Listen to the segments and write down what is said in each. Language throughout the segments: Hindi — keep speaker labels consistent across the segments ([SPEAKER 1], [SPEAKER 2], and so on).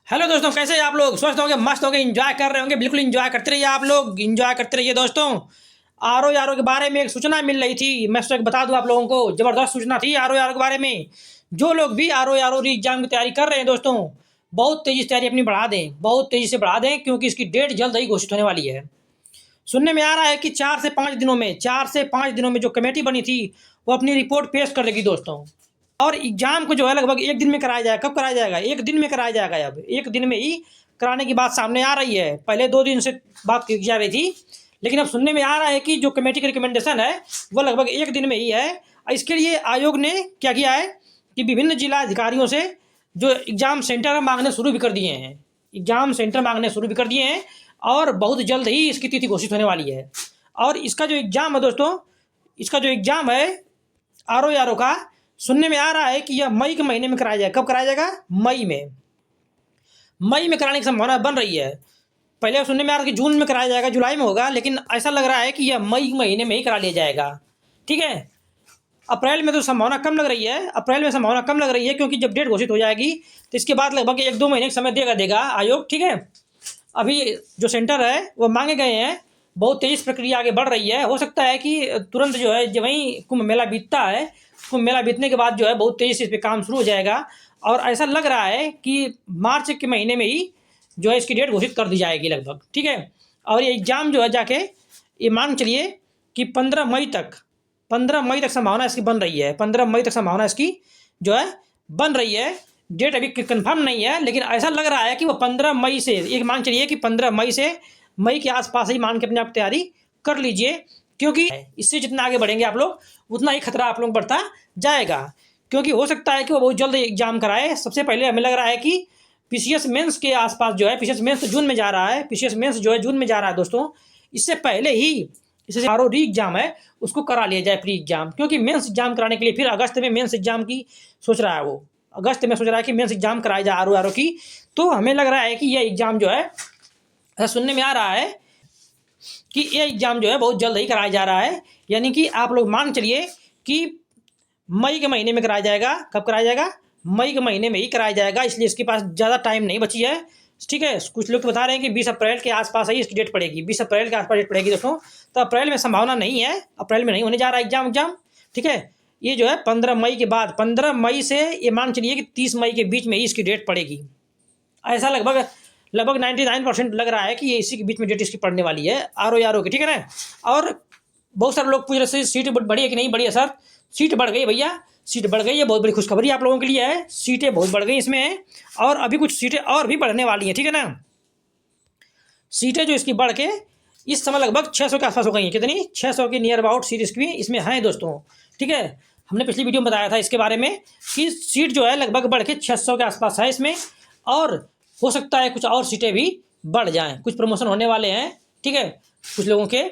[SPEAKER 1] हेलो दोस्तों, कैसे हैं आप लोग? स्वस्थ होंगे, मस्त होंगे, एंजॉय कर रहे होंगे। बिल्कुल एंजॉय करते रहिए, आप लोग एंजॉय करते रहिए दोस्तों। आर ओ के बारे में एक सूचना मिल रही थी, मैं सोचा बता दूं आप लोगों को। ज़बरदस्त सूचना थी आर ओ के बारे में। जो लोग भी आर ओ एग्जाम की तैयारी कर रहे हैं दोस्तों, बहुत तेज़ी से तैयारी अपनी बढ़ा दें, बहुत तेज़ी से बढ़ा दें, क्योंकि इसकी डेट जल्द ही घोषित होने वाली है। सुनने में आ रहा है कि 4 से 5 दिनों में जो कमेटी बनी थी, वो अपनी रिपोर्ट पेश कर देगी दोस्तों। और एग्जाम को जो है लगभग एक दिन में कराया जाएगा। कब कराया जाएगा? एक दिन में कराया जाएगा। अब एक दिन में ही कराने की बात सामने आ रही है। पहले 2 दिन से बात की जा रही थी, लेकिन अब सुनने में आ रहा है कि जो कमेटी की रिकमेंडेशन है, वो लगभग एक दिन में ही है। इसके लिए आयोग ने क्या किया है कि विभिन्न जिला अधिकारियों से जो एग्जाम सेंटर मांगने शुरू भी कर दिए हैं, एग्जाम सेंटर मांगने शुरू भी कर दिए हैं, और बहुत जल्द ही इसकी तिथि घोषित होने वाली है। और इसका जो एग्जाम है दोस्तों, इसका जो एग्जाम है आर ओ का, सुनने में आ रहा है कि यह मई के महीने में कराया जाएगा। कब कराया जाएगा? मई में कराने की संभावना बन रही है। पहले सुनने में आ रहा था कि जून में कराया जाएगा, जुलाई में होगा, लेकिन ऐसा लग रहा है कि यह मई के महीने में ही करा लिया जाएगा। ठीक है। अप्रैल में तो संभावना कम लग रही है, अप्रैल में संभावना कम लग रही है, क्योंकि जब डेट घोषित हो जाएगी तो इसके बाद लगभग 1-2 महीने का समय देगा आयोग। ठीक है। अभी जो सेंटर है वो मांगे गए हैं, बहुत तेज़ प्रक्रिया आगे बढ़ रही है। हो सकता है कि तुरंत जो है, जब वहीं कुंभ मेला बीतता है, कुंभ मेला बीतने के बाद जो है बहुत तेज़ी से इस पर काम शुरू हो जाएगा। और ऐसा लग रहा है कि मार्च के महीने में ही जो है इसकी डेट घोषित कर दी जाएगी लगभग। ठीक है। और ये एग्ज़ाम जो है जाके, ये मान चलिए कि 15 मई तक संभावना इसकी बन रही है। 15 मई तक संभावना इसकी जो है बन रही है। डेट अभी कंफर्म नहीं है, लेकिन ऐसा लग रहा है कि वो 15 मई से, एक मान चलिए कि 15 मई से मई के आसपास ही मान के अपने आप तैयारी कर लीजिए, क्योंकि इससे जितना आगे बढ़ेंगे आप लोग, उतना ही खतरा आप लोग बढ़ता जाएगा। क्योंकि हो सकता है कि वो बहुत जल्द एग्जाम कराए। सबसे पहले हमें लग रहा है कि पीसीएस मेंस के आसपास जो है, पीसीएस मेंस तो जून में जा रहा है, पीसीएस मेंस जो है जून में जा रहा है दोस्तों। इससे पहले ही इससे आर ओ री एग्जाम है उसको करा लिया जाए, प्री एग्जाम। क्योंकि मेंस एग्जाम कराने के लिए फिर अगस्त में मेंस एग्जाम की सोच रहा है वो, अगस्त में सोच रहा है कि मेंस एग्जाम कराया जाए आर ओ की। तो हमें लग रहा है कि यह एग्जाम जो है, ऐसा सुनने में आ रहा है कि ये एग्ज़ाम जो है बहुत जल्द ही कराया जा रहा है। यानी कि आप लोग मान चलिए कि मई के महीने में कराया जाएगा। कब कराया जाएगा? मई के महीने में ही कराया जाएगा। इसलिए इसके पास ज़्यादा टाइम नहीं बची है। ठीक है। कुछ लोग तो बता रहे हैं कि 20 अप्रैल के आसपास ही इसकी डेट पड़ेगी, 20 अप्रैल के आसपास डेट पड़ेगी दोस्तों। तो अप्रैल में संभावना नहीं है, अप्रैल में नहीं होने जा रहा है एग्जाम। ठीक है। ये जो है 15 मई के बाद, 15 मई से ये मान चलिए कि 30 मई के बीच में ही इसकी डेट पड़ेगी। ऐसा लगभग 99% लग रहा है कि ये इसी के बीच में डेट इसकी पड़ने वाली है आर ओ की। ठीक है ना। और बहुत सारे लोग पूछ रहे थे सीट बढ़ी है कि नहीं बढ़ी है सर। सीट बढ़ गई भैया, सीट बढ़ गई है। बहुत बड़ी खुशखबरी आप लोगों के लिए है, सीटें बहुत बढ़ गई इसमें। और अभी कुछ सीटें और भी बढ़ने वाली हैं। ठीक है ना। सीटें जो इसकी बढ़ के इस समय लगभग 600 के आसपास हो गई हैं। कितनी? 600 के नियर अबाउट सीट इसकी इसमें हैं दोस्तों। ठीक है। हमने पिछली वीडियो में बताया था इसके बारे में कि सीट जो है लगभग बढ़ के 600 के आसपास है इसमें। और हो सकता है कुछ और सीटें भी बढ़ जाएं, कुछ प्रमोशन होने वाले हैं। ठीक है। कुछ लोगों के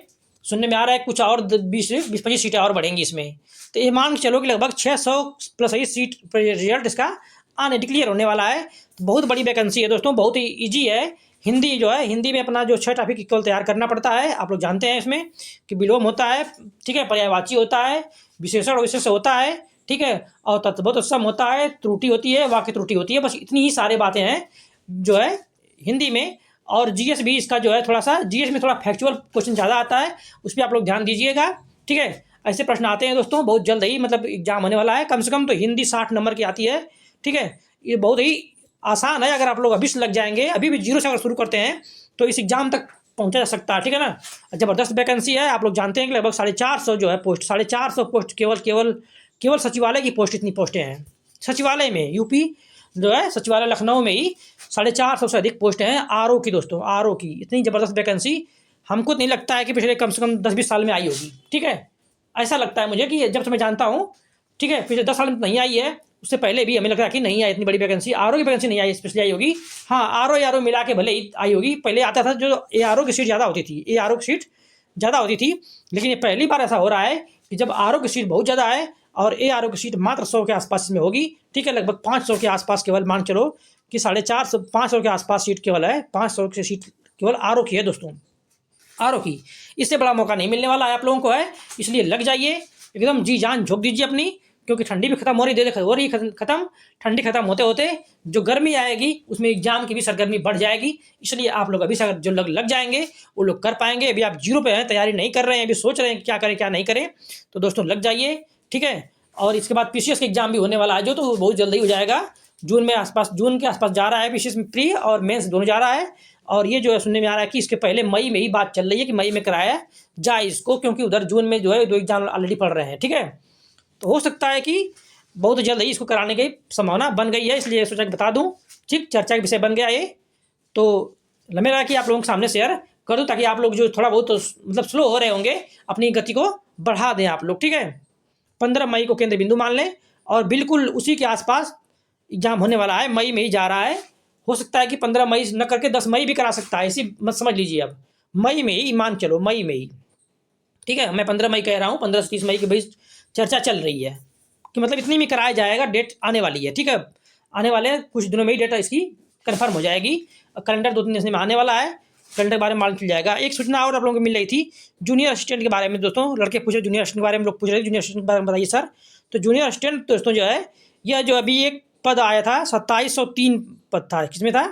[SPEAKER 1] सुनने में आ रहा है कुछ और 20-25 सीटें और बढ़ेंगी इसमें। तो ये मान के चलो कि लगभग 600 प्लस ही सीट रिजल्ट इसका आने डिक्लेयर होने वाला है। तो बहुत बड़ी वैकेंसी है दोस्तों, बहुत ही ईजी है। हिंदी जो है, हिंदी में अपना जो 6 टॉपिक केवल तैयार करना पड़ता है। आप लोग जानते हैं इसमें कि विलोम होता है, ठीक है, पर्यायवाची होता है, विशेषण विशेष होता है, ठीक है, और तत्सम होता है, त्रुटि होती है, वाक्य त्रुटि होती है। बस इतनी ही सारी बातें हैं जो है हिंदी में। और जीएस भी इसका जो है थोड़ा सा, जीएस में थोड़ा फैक्चुअल क्वेश्चन ज़्यादा आता है, उस पर आप लोग ध्यान दीजिएगा। ठीक है। ऐसे प्रश्न आते हैं दोस्तों, बहुत जल्द ही मतलब एग्जाम होने वाला है। कम से कम तो हिंदी 60 नंबर की आती है। ठीक है। ये बहुत ही आसान है। अगर आप लोग अभी से लग जाएंगे, अभी भी 0 से अगर शुरू करते हैं, तो इस एग्जाम तक पहुंचा जा सकता है। ठीक है ना। ज़बरदस्त वैकेंसी है। आप लोग जानते हैं कि लगभग 450 जो है पोस्ट, 450 पोस्ट केवल सचिवालय की पोस्ट, इतनी पोस्टें हैं सचिवालय में। यूपी जो है सचिवालय लखनऊ में ही 450 से अधिक पोस्ट हैं आर ओ की दोस्तों। आर ओ की इतनी ज़बरदस्त वैकेंसी हमको नहीं लगता है कि पिछले कम से कम 10-20 साल में आई होगी। ठीक है। ऐसा लगता है मुझे कि जब से मैं जानता हूँ, ठीक है, पिछले 10 साल में नहीं आई है, उससे पहले भी हमें लग रहा है कि नहीं आई इतनी बड़ी वैकेंसी। आर ओ की वैकेंसी नहीं आई, स्पेशली आई होगी। हाँ, आर ओ मिला के भले ही आई होगी। पहले आता था जो ए आर ओ की सीट ज़्यादा होती थी, ए आर ओ की सीट ज़्यादा होती थी, लेकिन ये पहली बार ऐसा हो रहा है कि जब आर ओ की सीट बहुत ज़्यादा है और ए आर ओ की सीट मात्र 100 के आसपास में होगी। ठीक है। लगभग 500 के आसपास केवल मान चलो कि 450 500 के आसपास सीट केवल है। 500 की सीट केवल आर ओ की है दोस्तों, आर ओ की। इससे बड़ा मौका नहीं मिलने वाला है आप लोगों को है। इसलिए लग जाइए, एकदम जी जान झोंक दीजिए अपनी, क्योंकि ठंडी भी खत्म हो रही हो रही खत्म। ठंडी खत्म होते होते जो गर्मी आएगी उसमें एग्जाम की भी सरगर्मी बढ़ जाएगी। इसलिए आप लोग अभी से जो लग जाएंगे वो लोग कर पाएंगे। अभी आप जीरो पे हैं, तैयारी नहीं कर रहे हैं, अभी सोच रहे हैं क्या करें क्या नहीं करें, तो दोस्तों लग जाइए, ठीक है। और इसके बाद पीसीएस का एग्जाम भी होने वाला है जो, तो बहुत जल्दी हो जाएगा। जून के आसपास जा रहा है पीसीएस में, प्री और मेंस दोनों जा रहा है। और ये जो है सुनने में आ रहा है कि इसके पहले मई में ही बात चल रही है कि मई में कराया जाए इसको, क्योंकि उधर जून में जो है 2 एग्जाम ऑलरेडी पढ़ रहे हैं, ठीक है। तो हो सकता है कि बहुत जल्द ही इसको कराने की संभावना बन गई है, इसलिए सोचा कि बता दूं, ठीक, चर्चा का विषय बन गया ये। तो लंबे रहा कि आप लोगों के सामने शेयर कर दूं, ताकि आप लोग जो थोड़ा बहुत मतलब स्लो हो रहे होंगे अपनी गति को बढ़ा दें आप लोग, ठीक है। 15 मई को केंद्र बिंदु मान लें, और बिल्कुल उसी के आसपास एग्जाम होने वाला है, मई में ही जा रहा है। हो सकता है कि 15 मई न करके 10 मई भी करा सकता है, इसी मत समझ लीजिए। अब मई में ही मान चलो, मई में ही, ठीक है। मैं 15 मई कह रहा हूँ, 15 से 30 मई के बीच चर्चा चल रही है कि मतलब इतनी में कराया जाएगा, डेट आने वाली है, ठीक है। आने वाले कुछ दिनों में ही डेट इसकी कन्फर्म हो जाएगी। कैलेंडर 2-3 दिन में आने वाला है, कैलेंडर के बारे में मालूम चल जाएगा। एक सूचना और आप लोगों को मिल रही थी जूनियर असिस्टेंट के बारे में दोस्तों, लड़के पूछ रहे जूनियर असिस्टेंट के बारे में, लोग पूछ रहे जूनियर असिस्टेंट के बारे में बताइए सर। तो जूनियर असिस्टेंट दोस्तों जो है, यह जो अभी एक पद आया था 2703 पद था, किसमें था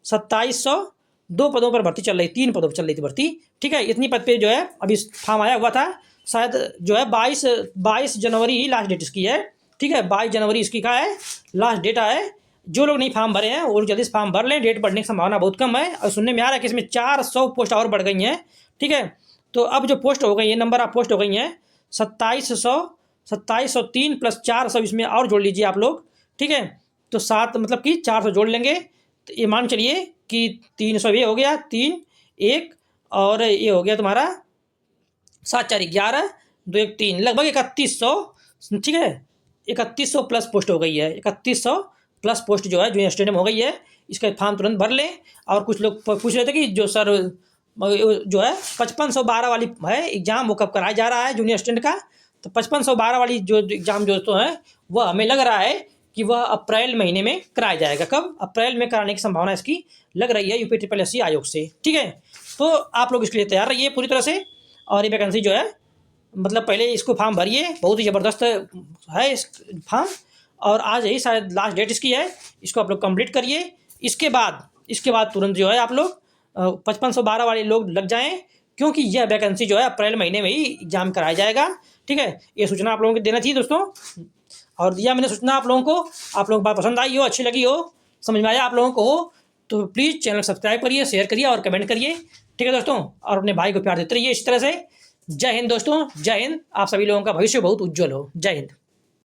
[SPEAKER 1] 2702 पदों पर भर्ती चल रही, 3 पदों पर चल रही थी भर्ती, ठीक है। इतनी पद पे जो है अभी फॉर्म आया हुआ था, शायद जो है 22 जनवरी ही लास्ट डेट इसकी है, ठीक है। 22 जनवरी इसकी का है लास्ट डेट है। जो लोग नहीं फॉर्म भरे हैं वो जल्दी से फॉर्म भर लें, डेट बढ़ने की संभावना बहुत कम है। और सुनने में आ रहा है कि इसमें 400 पोस्ट और बढ़ गई हैं, ठीक है। तो अब जो पोस्ट हो गई है, नंबर ऑफ पोस्ट हो गई हैं 2703 प्लस 400 इसमें और जोड़ लीजिए आप लोग, ठीक है। तो 7 मतलब कि 400 जोड़ लेंगे तो ये मान चलिए कि 300 ये हो गया, 3 1 और ये हो गया तुम्हारा 7 4 11 2 1 3, लगभग 3100, ठीक है। 3100 प्लस पोस्ट हो गई है, 3100 प्लस पोस्ट जो है जूनियर असिस्टेंट में हो गई है। इसका फॉर्म तुरंत भर लें। और कुछ लोग पूछ रहे थे कि जो सर जो है 5512 वाली है एग्ज़ाम, वो कब कराया जा रहा है जूनियर असिस्टेंट का। तो 5512 वाली जो एग्ज़ाम जो तो है वह हमें लग रहा है कि वह अप्रैल महीने में कराया जाएगा। कब? अप्रैल में कराने की संभावना इसकी लग रही है UPSSC आयोग से, ठीक है। तो आप लोग इसके लिए तैयार रहिए पूरी तरह से। और ये वैकेंसी जो है मतलब पहले इसको फॉर्म भरिए, बहुत ही ज़बरदस्त है इस फॉर्म, और आज यही शायद लास्ट डेट इसकी है। इसको आप लोग कंप्लीट करिए। इसके बाद तुरंत जो है आप लोग 5512 वाले लोग लग जाएं, क्योंकि यह वैकेंसी जो है अप्रैल महीने में ही एग्जाम कराया जाएगा, ठीक है। ये सूचना आप लोगों को देना चाहिए दोस्तों, और दिया मैंने सूचना आप लोगों को। आप लोगों को बात पसंद आई हो, अच्छी लगी हो, समझ में आया आप लोगों को हो, तो प्लीज़ चैनल सब्सक्राइब करिए, शेयर करिए और कमेंट करिए, ठीक है दोस्तों। और अपने भाई को प्यार देते रहिए इस तरह से। जय हिंद दोस्तों, जय हिंद। आप सभी लोगों का भविष्य बहुत उज्जवल हो। जय हिंद।